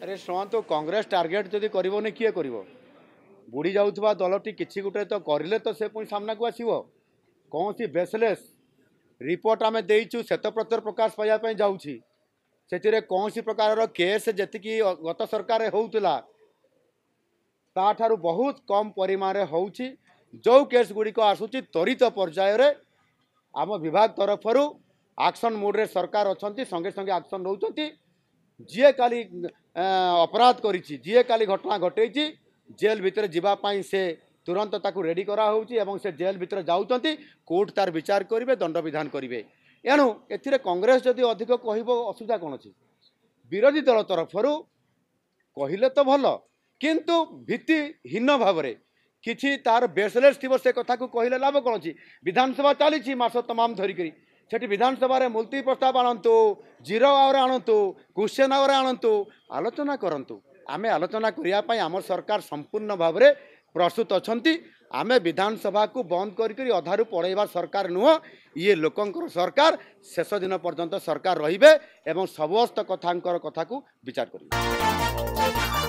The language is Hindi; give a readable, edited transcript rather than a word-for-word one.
अरे शुणु कांग्रेस टार्गेट जदि करनी किए कर बुड़ी जाऊा दलटी किसी गोटे तो करें तो से पुणी सामना को आसो कौन सी बेसलेस रिपोर्ट आम देचु श्वेत पत्र प्रकाश पाइबापी जाऊँगी से कौन सी प्रकार केस जी गत सरकार होता ताठारू बहुत कम परिमाण होची जो केस गुड़िक आसूची त्वरित पर्यायर आम विभाग तरफ एक्शन मोड्रे सरकार अच्छा संगे संगे एक्शन नौ जी काली अपराध करी जी काली घटना घटे जेल भितर जीवाई से तुरंत ताकू रेडी करा होची से जेल भितर जाऊँच कोर्ट तार विचार करेंगे दंड विधान करेंगे एणु ए कांग्रेस जदि अधिक कह असुविधा कौन अच्छी विरोधी दल तरफ कहले तो भल किंतु भित्तिहीन भाव में किसी तार बेसलेस थी से कथा को कहले लाभ कौन अच्छी विधानसभा चली मास तमाम धरिकी सेठी विधानसभा मुलतवी प्रस्ताव आणतु जीरो आवर आणतु क्वेश्चन आवर आणतु आलोचना करंतु आमे आलोचना करने आम सरकार संपूर्ण भाव में प्रस्तुत अच्छा आम विधानसभा को बंद करी अधारू पढ़ेवा सरकार नुह ये लोकंकर सरकार शेष दिन पर्यंत सरकार रहिबे एवं समस्त कथा को विचार करेंगे।